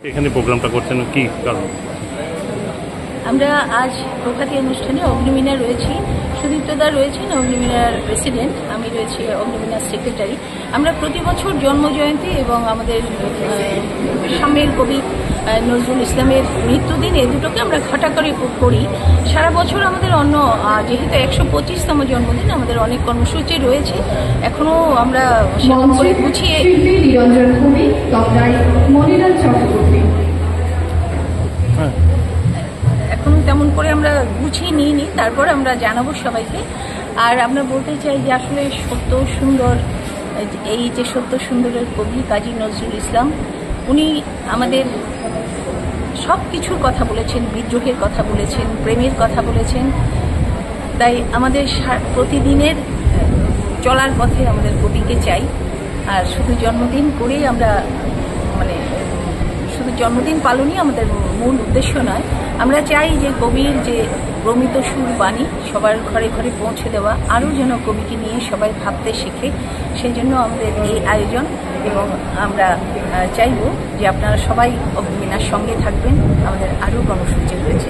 এখানে প্রোগ্রামটা করছেন কি কারণ? আমরা আজ প্রভাতী অনুষ্ঠানে অগ্নিমিনা রয়েছি, সুদীপ্তদা রয়েছেন অগ্নিমিনার প্রেসিডেন্ট, আমি রয়েছি অগ্নিমিনার সেক্রেটারি। আমরা প্রতি বছর জন্মজয়ন্তী এবং আমাদের সামনের কবি নজরুল ইসলামের মৃত্যুদিন এই দুটোকে আমরা ঘটা করে করি। সারা বছর আমাদের অন্য যেহেতু 125তম জন্মদিন আমাদের অনেক কর্মসূচি রয়েছে, এখনও আমরা সেরকম করে গুছিয়ে এখন তেমন করে আমরা গুছিয়ে নিইনি, তারপর আমরা জানাবো সবাইকে। আর আমরা বলতে চাই যে আসলে সত্য সুন্দর, এই যে সত্য সুন্দরের কবি কাজী নজরুল ইসলাম, উনি আমাদের সব কিছুর কথা বলেছেন, বিদ্রোহের কথা বলেছেন, প্রেমের কথা বলেছেন। তাই আমাদের প্রতিদিনের চলার পথে আমাদের কবিকে চাই। আর শুধু জন্মদিন করেই আমরা শুধু জন্মদিন পালনই আমাদের মূল উদ্দেশ্য নয়। আমরা চাই যে কবির যে প্রমিত সুর বাণী সবার ঘরে ঘরে পৌঁছে দেওয়া, আরও যেন কবিকে নিয়ে সবাই ভাবতে শেখে, সেই জন্য আমাদের এই আয়োজন। এবং আমরা চাইব যে আপনারা সবাই অগ্নিমিনার সঙ্গে থাকবেন, আমাদের আরও কর্মসূচি রয়েছে।